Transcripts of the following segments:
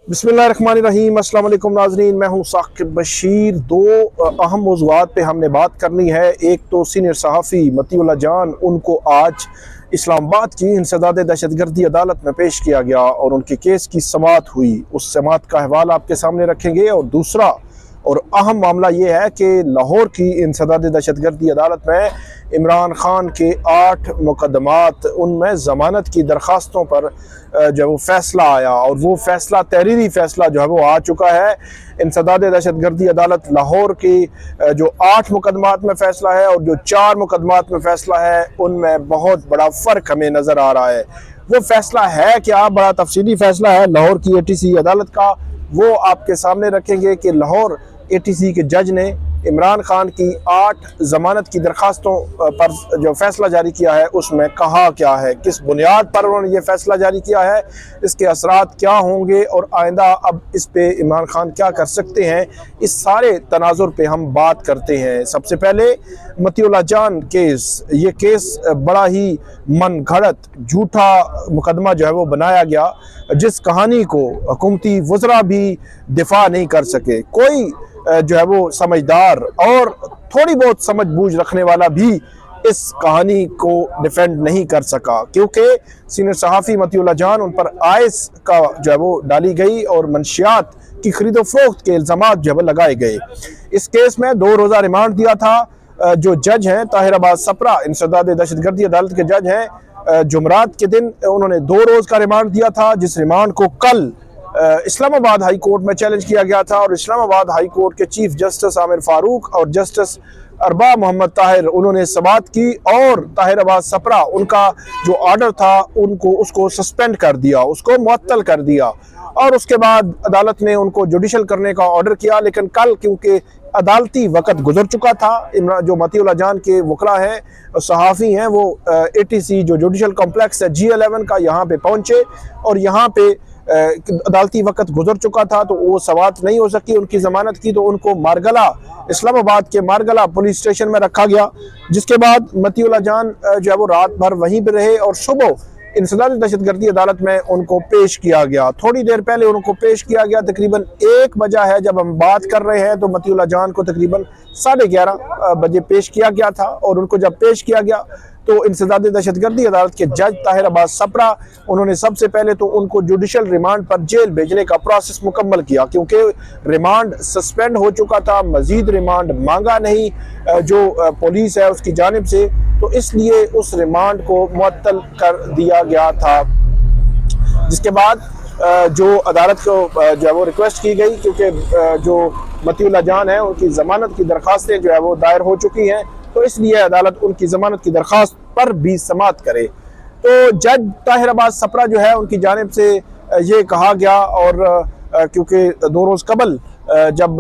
बिस्मिल्लाहिर्रहमानिर्रहीम। अस्सलाम वालेकुम नाज़रीन, मैं हूं साकिब बशीर। दो अहम मौज़ूआत पे हमने बात करनी है। एक तो सीनियर सहाफ़ी मतीउल्लाह जान, उनको आज इस्लामाबाद की इंसदाद दहशतगर्दी अदालत में पेश किया गया और उनके केस की समाअत हुई। उस समाअत का अहवाल आपके सामने रखेंगे। और दूसरा और अहम मामला ये है कि लाहौर की इंसदाद दहशतगर्दी अदालत में इमरान खान के 8 मुकदमात, उनमें ज़मानत की दरख्वास्तों पर जो वो फ़ैसला आया और वो फ़ैसला तहरीरी फ़ैसला जो है वो आ चुका है। इंसदाद दहशतगर्दी अदालत लाहौर की जो 8 मुकदमात में फ़ैसला है और जो 4 मुकदमात में फ़ैसला है, उनमें बहुत बड़ा फ़र्क हमें नज़र आ रहा है। वो फ़ैसला है क्या? बड़ा तफसीली फ़ैसला है लाहौर की ATC अदालत का। वो आपके सामने रखेंगे कि लाहौर ATC के जज ने इमरान खान की 8 ज़मानत की दरख्वास्तों पर जो फ़ैसला जारी किया है उसमें कहा क्या है, किस बुनियाद पर उन्होंने ये फ़ैसला जारी किया है, इसके असरात क्या होंगे और आइंदा अब इस पे इमरान खान क्या कर सकते हैं, इस सारे तनाजुर पे हम बात करते हैं। सबसे पहले मतीउल्लाह जान केस, ये केस बड़ा ही मन घड़त झूठा मुकदमा जो है वो बनाया गया, जिस कहानी को हुकूमती वज़रा भी दिफा नहीं कर सके। कोई जो है वो समझदार और थोड़ी बहुत समझ बूझ रखने वाला भी इस कहानी को डिफेंड नहीं कर सका, क्योंकि सीनियर सहाफ़ी मतीउल्लाह जान, उन पर आयस का जो है वो डाली गई और मंशियात की खरीदो फरोख्त के इल्ज़ामात जो है वो लगाए गए। इस केस में 2 रोज़ा रिमांड दिया था। जो जज हैं ताहिर अब्बास सपरा, इंसदाद दहशतगर्दी अदालत के जज हैं, जुमरात के दिन उन्होंने 2 रोज़ का रिमांड दिया था, जिस रिमांड को कल इस्लामाबाद हाई कोर्ट में चैलेंज किया गया था। और इस्लामाबाद हाई कोर्ट के चीफ जस्टिस आमिर फारूक और जस्टिस अरबा मोहम्मद ताहिर, उन्होंने समाअत की और ताहिर अब्बास सपरा, उनका जो ऑर्डर था उनको उसको सस्पेंड कर दिया, उसको मुअत्तल कर दिया। और उसके बाद अदालत ने उनको जुडिशल करने का ऑर्डर किया, लेकिन कल क्योंकि अदालती वक़्त गुजर चुका था, जो मतीउल्लाह जान के वकला हैं, सहाफ़ी हैं, वो ATC जो जुडिशल कॉम्प्लेक्स है G11 का, यहाँ पे पहुँचे और यहाँ पे अदालती वक़्त गुजर चुका था, तो वो समाअत नहीं हो सकी उनकी ज़मानत की, तो उनको मारगला, इस्लामाबाद के मारगला पुलिस स्टेशन में रखा गया। जिसके बाद मतीउल्लाह जान जो है वो रात भर वहीं पर रहे और सुबह इंसदाद दहशतगर्दी अदालत में उनको पेश किया गया। थोड़ी देर पहले उनको पेश किया गया, तकरीबन 1 बजा है जब हम बात कर रहे हैं, तो मतीउल्लाह जान को तकरीबन 11:30 बजे पेश किया गया था। और उनको जब पेश किया गया तो इंसदाद दहशतगर्दी अदालत के जज ताहिर अब्बास सपरा, उन्होंने सबसे पहले तो उनको जुडिशल रिमांड पर जेल भेजने का प्रोसेस मुकम्मल किया, क्योंकि रिमांड सस्पेंड हो चुका था, मजीद रिमांड मांगा नहीं जो पुलिस है उसकी जानिब से, तो इसलिए उस रिमांड को मुअत्तल कर दिया गया था। जिसके बाद जो अदालत को जो है वो रिक्वेस्ट की गई, क्योंकि जो मतीउल्लाह जान है उनकी ज़मानत की दरख्वास्तें जो है वो दायर हो चुकी हैं, तो इसलिए अदालत उनकी ज़मानत की दरख्वास्त पर भी समाअत करे। तो जज ताहिर अब्बास सपरा जो है उनकी जानिब से ये कहा गया, और क्योंकि 2 रोज़ कबल जब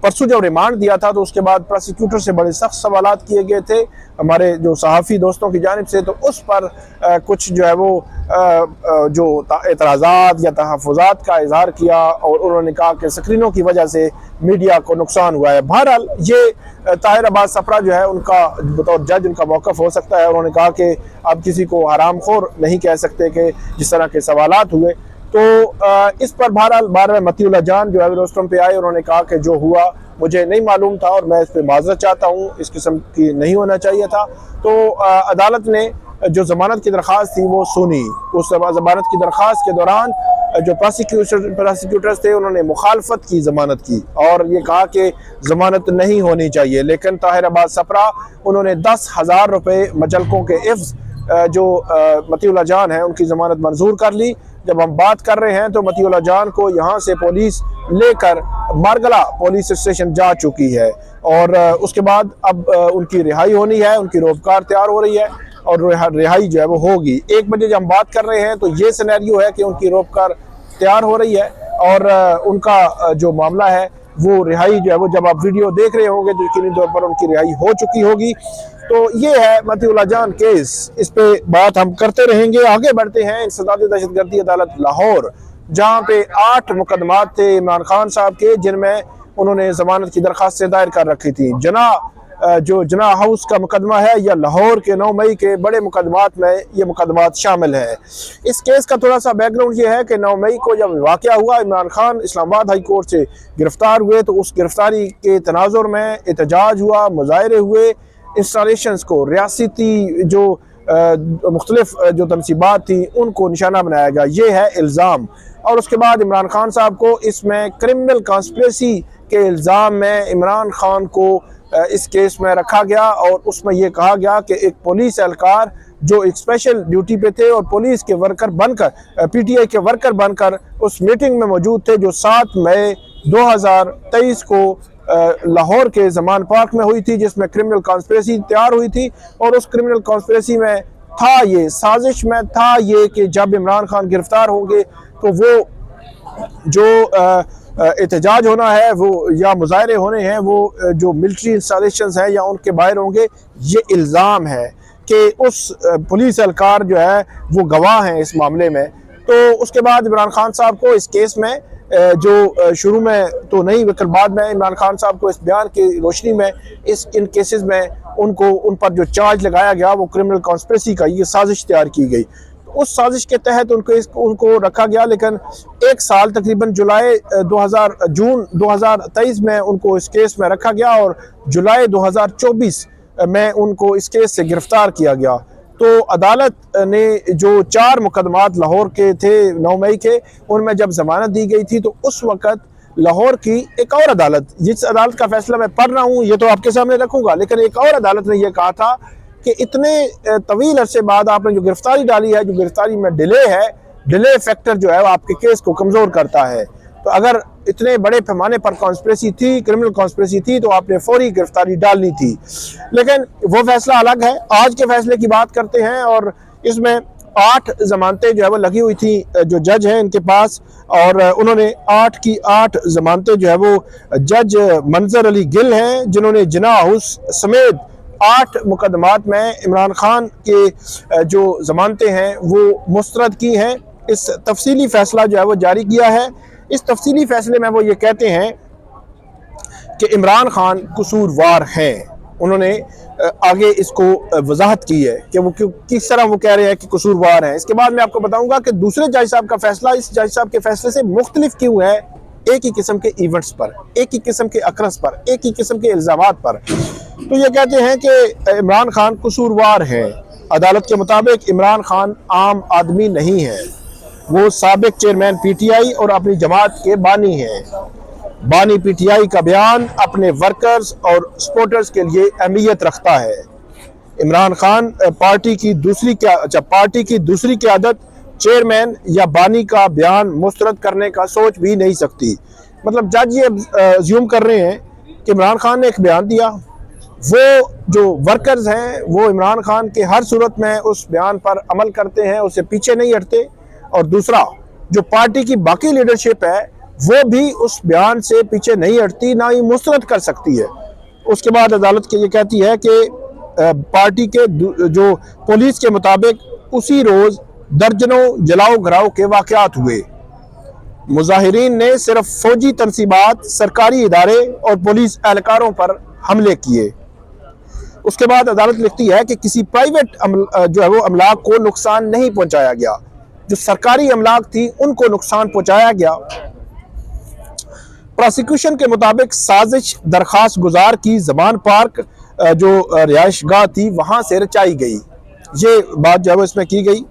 परसों जब रिमांड दिया था, तो उसके बाद प्रोसिक्यूटर से बड़े सख्त सवालात किए गए थे हमारे जो सहाफ़ी दोस्तों की जानिब से, तो उस पर कुछ जो है वो जो एतराज़ात या तहफ़्फ़ुज़ात का इज़हार किया और उन्होंने कहा कि स्क्रीनों की वजह से मीडिया को नुकसान हुआ है। बहरहाल ये ताहिर अब्बास सपरा जो है उनका बतौर जज उनका मौक़िफ़ हो सकता है। उन्होंने कहा कि आप किसी को हरामखोर नहीं कह सकते कि जिस तरह के सवालात हुए, तो इस पर बहरहाल बार मतीउल्लाह जान जो है रोस्टम पे आए, उन्होंने कहा कि जो हुआ मुझे नहीं मालूम था और मैं इस पर माज़रत चाहता हूँ, इस किस्म की नहीं होना चाहिए था। तो अदालत ने जो ज़मानत की दरख्वास्त थी वो सुनी। उस ज़मानत की दरख्वास्त के दौरान जो प्रोसिक्यूटर्स थे उन्होंने मुखालफत की ज़मानत की और ये कहा कि ज़मानत नहीं होनी चाहिए, लेकिन ताहिर अब्बास सपरा उन्होंने 10,000 रुपये मचलकों के इफ्ज़ जो मतीउल्लाह जान है उनकी ज़मानत मंजूर कर ली। जब हम बात कर रहे हैं तो मतीउल्लाह जान को यहाँ से पुलिस लेकर मारगला पुलिस स्टेशन जा चुकी है और उसके बाद अब उनकी रिहाई होनी है, उनकी रोबकार तैयार हो रही है और रिहाई जो है वो होगी। 1 बजे जब हम बात कर रहे हैं तो ये सिनेरियो है कि उनकी रोबकार तैयार हो रही है और उनका जो मामला है वो रिहाई जो है वो, जब आप वीडियो देख रहे होंगे तो यकीनी तौर पर उनकी रिहाई हो चुकी होगी। तो ये है मतीउल्लाह जान केस, इस पे बात हम करते रहेंगे। आगे बढ़ते हैं इंसदाद दहशतगर्दी अदालत लाहौर, जहाँ पे 8 मुकदमात थे इमरान खान साहब के, जिनमें उन्होंने ज़मानत की दरख्वास्तें दायर कर रखी थी। जना जो जना हाउस का मुकदमा है या लाहौर के 9 मई के बड़े मुकदमात में ये मुकदमात शामिल हैं। इस केस का थोड़ा सा बैकग्राउंड ये है कि 9 मई को जब वाक़या हुआ, इमरान खान इस्लामाबाद हाई कोर्ट से गिरफ्तार हुए, तो उस गिरफ्तारी के तनाजुर में एहतजाज हुआ, मुजाहरे हुए, इंस्टॉलेशंस को, रियासती जो मुख्तलिफ जो तनसीबात थी उनको निशाना बनाया गया। ये है इल्ज़ाम। और उसके बाद इमरान खान साहब को इसमें क्रिमिनल कॉन्स्पिरेसी के इल्ज़ाम में इमरान खान को इस केस में रखा गया और उसमें यह कहा गया कि एक पुलिस एहलकार जो एक स्पेशल ड्यूटी पे थे और पुलिस के वर्कर बनकर, पीटीआई के वर्कर बनकर उस मीटिंग में मौजूद थे जो 7 मई 2023 को लाहौर के जमान पार्क में हुई थी, जिसमें क्रिमिनल कॉन्स्पिरेसी तैयार हुई थी। और उस क्रिमिनल कॉन्स्पिरेसी में था ये, साजिश में था ये कि जब इमरान खान गिरफ्तार होंगे तो वो जो एहतजाज होना है वो या मुजाहरे होने हैं वो जो मिलिट्री इंस्टॉलेशंस हैं या उनके बाहर होंगे। ये इल्ज़ाम है कि उस पुलिस एहलकार जो है वो गवाह हैं इस मामले में। तो उसके बाद इमरान खान साहब को इस केस में जो शुरू में तो नहीं लेकिन बाद में इमरान खान साहब को इस बयान की रोशनी में इन केसेस में उन पर जो चार्ज लगाया गया वो क्रिमिनल कॉन्स्पिरेसी का, ये साजिश तैयार की गई। तो उस साजिश के तहत उनको रखा गया, लेकिन 1 साल तकरीबन जून 2023 में उनको इस केस में रखा गया और जुलाई 2024 में उनको इस केस से गिरफ्तार किया गया। तो अदालत ने जो 4 मुकदमात लाहौर के थे 9 मई के, उनमें जब जमानत दी गई थी तो उस वक़्त लाहौर की एक और अदालत, जिस अदालत का फैसला मैं पढ़ रहा हूँ ये तो आपके सामने रखूँगा, लेकिन एक और अदालत ने यह कहा था कि इतने तवील अरसे बाद आपने जो गिरफ्तारी डाली है, जो गिरफ्तारी में डिले है, डिले फैक्टर जो है वो आपके केस को कमज़ोर करता है। तो अगर इतने बड़े पैमाने पर कॉन्स्पिरेसी थी, क्रिमिनल कॉन्स्पिरेसी थी, तो आपने फौरी गिरफ्तारी डालनी थी। लेकिन वो फैसला अलग है। आज के फैसले की बात करते हैं और इसमें 8 जमानतें जो है वो लगी हुई थी जो जज हैं इनके पास, और उन्होंने 8 की 8 जमानतें जो है वो जज मंजर अली गिल हैं जिन्होंने जिना हाउस समेत 8 मुकदमात में इमरान खान के जो जमानतें हैं वो मुस्तरद की हैं। इस तफसीली फैसला जो है वो जारी किया है। इस तफसीली फैसले में वो ये कहते हैं कि इमरान खान कसूरवार हैं। उन्होंने आगे इसको वजाहत की है कि वो किस तरह वो कह रहे हैं कि कसूरवार हैं। इसके बाद मैं आपको बताऊंगा कि दूसरे जज साहब का फैसला इस जज साहब के फैसले से मुख्तलिफ क्यों है, एक ही किस्म के इवेंट्स पर, एक ही किस्म के अक्रस पर, एक ही किस्म के इल्ज़ामात पर। तो ये कहते हैं कि इमरान खान कसूरवार हैं। अदालत के मुताबिक इमरान खान आम आदमी नहीं है, वो साबिक चेयरमैन पीटीआई और अपनी जमात के बानी हैं। बानी पीटीआई का बयान अपने वर्कर्स और सपोर्टर्स के लिए अहमियत रखता है। इमरान खान पार्टी की दूसरी क़यादत चेयरमैन या बानी का बयान मुस्तरद करने का सोच भी नहीं सकती। मतलब जज ये अज्यूम कर रहे हैं कि इमरान खान ने एक बयान दिया, वो जो वर्कर्स हैं वो इमरान खान के हर सूरत में उस बयान पर अमल करते हैं, उससे पीछे नहीं हटते। और दूसरा, जो पार्टी की बाकी लीडरशिप है वो भी उस बयान से पीछे नहीं हटती, ना ही मुस्तरद कर सकती है। उसके बाद अदालत के ये कहती है कि पार्टी के जो पुलिस के मुताबिक उसी रोज़ दर्जनों जलाओ घराव के वाक़यात हुए। मुजाहिरीन ने सिर्फ फौजी तनसीबात, सरकारी इदारे और पुलिस एहलकारों पर हमले किए। उसके बाद अदालत लिखती है कि किसी प्राइवेट जो है वो अमलाक को नुकसान नहीं पहुंचाया गया, जो सरकारी अमलाक थी उनको नुकसान पहुंचाया गया। प्रोसिक्यूशन के मुताबिक साजिश दरखास्त गुजार की जमान पार्क जो रिहाइशगाह थी वहां से रचाई गई। ये बात जो है इसमें की गई।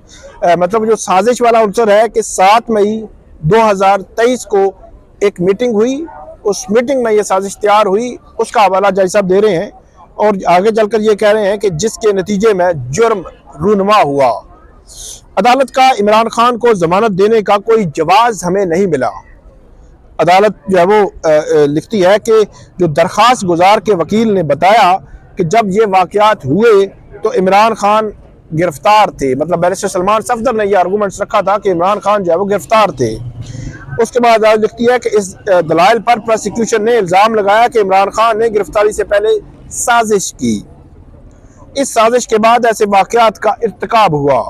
मतलब जो साजिश वाला अंसर है कि 7 मई 2023 को एक मीटिंग हुई, उस मीटिंग में ये साजिश तैयार हुई, उसका हवाला जज साहब दे रहे हैं और आगे चलकर ये कह रहे हैं कि जिसके नतीजे में जुर्म रूनमा हुआ। अदालत का इमरान खान को जमानत देने का कोई जवाज हमें नहीं मिला। अदालत जो है वो लिखती है कि जो दरखास्त गुजार के वकील ने बताया कि जब ये वाक़यात हुए तो इमरान खान गिरफ्तार थे। मतलब बैरिस्टर सलमान सफदर ने ये आर्गूमेंट्स रखा था कि इमरान खान जो है वो गिरफ्तार थे। उसके बाद अदालत लिखती है कि इस दलाइल पर प्रोसिक्यूशन ने इल्ज़ाम लगाया कि इमरान खान ने गिरफ्तारी से पहले साजिश की। इस साजिश के बाद ऐसे वाक़यात का इर्तिकाब हुआ।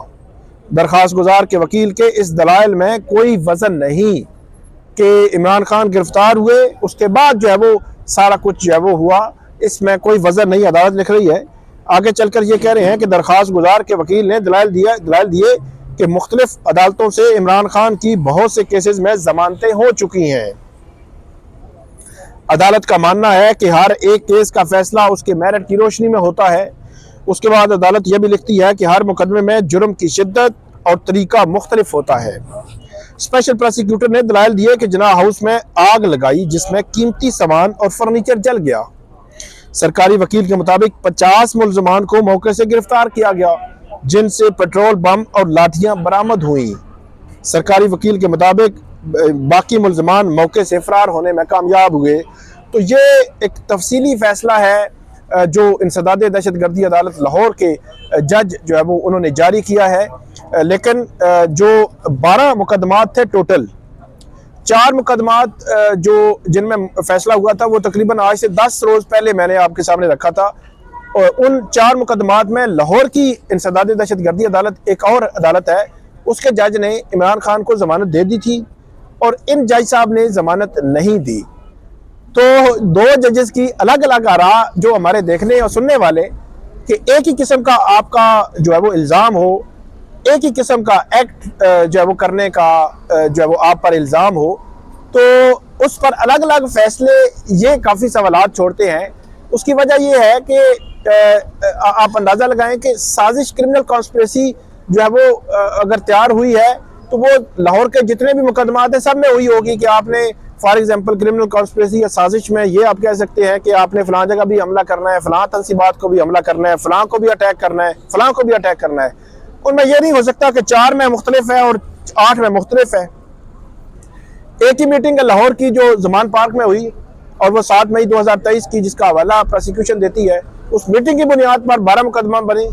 दरखास्त गुजार के वकील के इस दलाइल में कोई वजन नहीं कि इमरान खान गिरफ्तार हुए, उसके बाद जो है वो सारा कुछ जो है वो हुआ। इसमें कोई वजन नहीं अदालत लिख रही है। आगे चलकर ये कह रहे हैं कि दरख्वास्त गुजार के वकील ने दलाइल दिए कि मुख्तलिफ अदालतों से इमरान खान की बहुत से केसेस में जमानतें हो चुकी हैं। अदालत का मानना है कि हर एक केस का फैसला उसके मेरिट की रोशनी में होता है। उसके बाद अदालत यह भी लिखती है कि हर मुकदमे में जुर्म की शिद्दत और तरीका मुख्तलिफ होता है। स्पेशल प्रोसिक्यूटर ने दलाइल दिए कि जना हाउस में आग लगाई जिसमें कीमती सामान और फर्नीचर जल गया। सरकारी वकील के मुताबिक 50 मुल्ज़मान को मौके से गिरफ्तार किया गया, जिनसे पेट्रोल बम और लाठियां बरामद हुई। सरकारी वकील के मुताबिक बाकी मुल्ज़मान मौके से फरार होने में कामयाब हुए। तो ये एक तफसीली फैसला है जो इंसदाद दहशतगर्दी अदालत लाहौर के जज जो है वो उन्होंने जारी किया है। लेकिन जो 12 मुकदमात थे टोटल, 4 मुकदमात जो जिनमें फैसला हुआ था वो तकरीबन आज से 10 रोज़ पहले मैंने आपके सामने रखा था। और उन 4 मुकदमात में लाहौर की इंसदाद दहशतगर्दी अदालत एक और अदालत है, उसके जज ने इमरान खान को ज़मानत दे दी थी और इन जज साहब ने ज़मानत नहीं दी। तो 2 जजेस की अलग अलग आरा जो हमारे देखने और सुनने वाले कि एक ही किस्म का आपका जो है वो इल्ज़ाम हो, एक ही किस्म का एक्ट जो है वो करने का जो है वो आप पर इल्ज़ाम हो, तो उस पर अलग अलग फैसले ये काफ़ी सवालात छोड़ते हैं। उसकी वजह ये है कि आप अंदाज़ा लगाएं कि साजिश क्रिमिनल कॉन्स्पिरेसी जो है वो अगर तैयार हुई है तो वो लाहौर के जितने भी मुकदमात हैं सब में हुई होगी कि आपने फॉर एग्जांपल क्रिमिनल कॉन्स्पिरेसी या साजिश में ये आप कह सकते हैं कि आपने फलां जगह भी हमला करना है, फलां तंसीबात को भी हमला करना है, फलां को भी अटैक करना है, फलां को भी अटैक करना है। उनमें यह नहीं हो सकता कि 4 में मुख्तलिफ है और 8 में मुख्तलिफ है। एक ही मीटिंग लाहौर की जो जमान पार्क में हुई और वो 7 मई 2023 की, जिसका हवाला प्रोसिक्यूशन देती है, उस मीटिंग की बुनियाद पर 12 मुकदमा बने,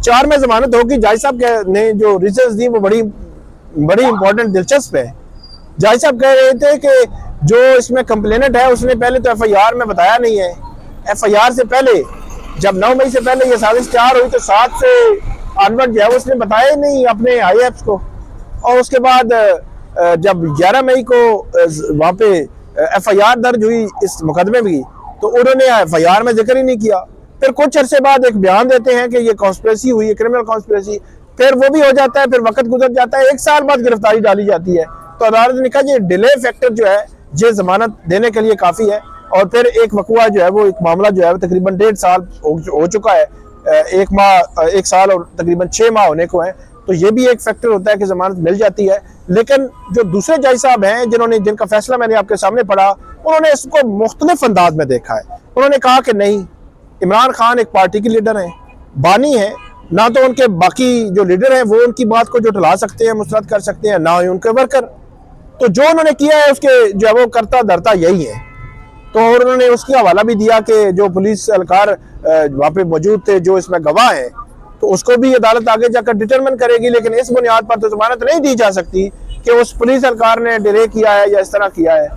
4 में जमानत होगी। जज साहब ने जो रीजंस दी वो बड़ी इंपॉर्टेंट दिलचस्प है। जज साहब कह रहे थे कि जो इसमें कंप्लेनेंट है उसने पहले तो FIR में बताया नहीं है। FIR से पहले जब 9 मई से पहले ये साजिश तैयार हुई तो 7 से ऑनवर्ड जो है उसने बताया ही नहीं अपने IAFs को। और उसके बाद जब 11 मई को वहाँ पे FIR दर्ज हुई इस मुकदमे में तो उन्होंने FIR में जिक्र ही नहीं किया। फिर कुछ अरसे बाद एक बयान देते हैं कि ये कॉन्स्पिरेसी हुई है, क्रिमिनल कॉन्स्पिरेसी, फिर वो भी हो जाता है, फिर वक्त गुजर जाता है, 1 साल बाद गिरफ्तारी डाली जाती है। तो अदालत ने कहा ये डिले फैक्टर जो है ये जमानत देने के लिए काफ़ी है। और फिर एक वकूआ जो है वो एक मामला जो है तकरीबन 1.5 साल हो चुका है, 1 साल और तकरीबन 6 माह होने को है। तो ये भी एक फैक्टर होता है कि जमानत मिल जाती है। लेकिन जो दूसरे जज साहब हैं जिनका फैसला मैंने आपके सामने पढ़ा, उन्होंने इसको मुख्तलिफ अंदाज में देखा है। उन्होंने कहा कि नहीं, इमरान खान एक पार्टी के लीडर हैं, बानी है, ना तो उनके बाकी जो लीडर हैं वो उनकी बात को जो टला सकते हैं, मुस्तरद कर सकते हैं, ना ही उनके वर्कर। तो जो उन्होंने किया है उसके जो है वो करता धरता यही है। तो और उन्होंने उसकी हवाला भी दिया कि जो पुलिस एहलकार वहाँ पे मौजूद थे, जो इसमें गवाह हैं, तो उसको भी अदालत आगे जाकर डिटरमिन करेगी। लेकिन इस बुनियाद पर तो जमानत नहीं दी जा सकती कि उस पुलिस एहलकार ने डिले किया है या इस तरह किया है।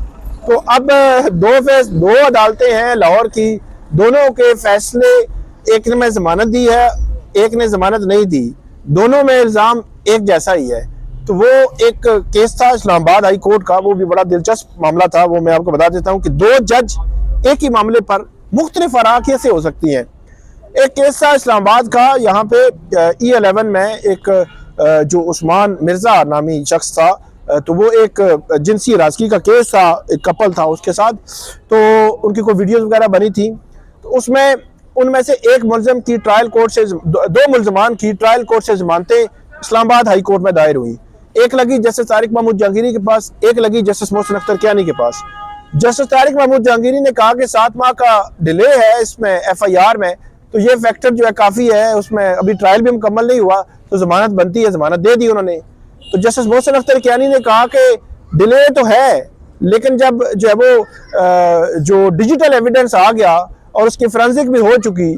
तो अब 2 अदालतें हैं लाहौर की, दोनों के फैसले, एक ने जमानत दी है, एक ने जमानत नहीं दी, दोनों में इल्ज़ाम एक जैसा ही है। तो वो एक केस था इस्लामाबाद हाई कोर्ट का, वो भी बड़ा दिलचस्प मामला था। वो मैं आपको बता देता हूँ कि 2 जज एक ही मामले पर मुख्तलिफ आरा कैसे हो सकती हैं। एक केस था इस्लामाबाद का, यहाँ पे E11 में एक जो उस्मान मिर्ज़ा नामी शख्स था, तो वो एक जिनसी हरासगी का केस था, एक कपल था उसके साथ, तो उनकी कोई वीडियोस वगैरह बनी थी। तो उसमें उनमें से एक मुल्ज़िम की ट्रायल कोर्ट से 2 मुल्ज़मान की ट्रायल कोर्ट से जमानतें इस्लामाबाद हाई कोर्ट में दायर हुई। एक लगी जस्टिस तारिक महमूद जहांगीरी के पास, एक लगी जस्टिस मोहसिन अख्तर कियानी के पास। जस्टिस तारिक महमूद जहांगीरी ने कहा कि 7 माह का डिले है इसमें FIR में, तो ये फैक्टर जो है काफ़ी है, उसमें अभी ट्रायल भी मुकम्मल नहीं हुआ तो जमानत बनती है, जमानत दे दी उन्होंने। तो जस्टिस मोहसिन अख्तर कियानी ने कहा कि डिले तो है, लेकिन जब जो है वो जो डिजिटल एविडेंस आ गया और उसकी फोरेंसिक भी हो चुकी,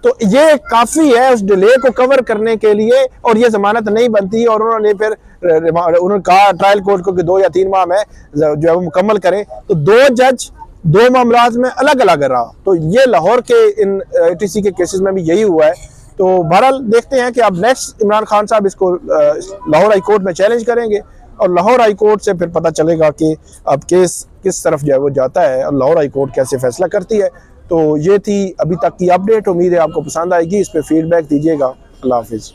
तो ये काफ़ी है उस डिले को कवर करने के लिए, और ये जमानत नहीं बनती। और उन्होंने फिर उन्होंने कहा ट्रायल कोर्ट को कि 2 या 3 माह में जो है वो मुकम्मल करें। तो 2 जज 2 मामलात में अलग अलग रहा। तो ये लाहौर के इन ATC के केसेस में भी यही हुआ है। तो बहरहाल देखते हैं कि अब नेक्स्ट इमरान खान साहब इसको लाहौर हाई कोर्ट में चैलेंज करेंगे और लाहौर हाई कोर्ट से फिर पता चलेगा कि अब केस किस तरफ जो है वो जाता है और लाहौर हाई कोर्ट कैसे फैसला करती है। तो ये थी अभी तक की अपडेट। उम्मीद है आपको पसंद आएगी, इस पर फीडबैक दीजिएगा। अल्लाह हाफिज़।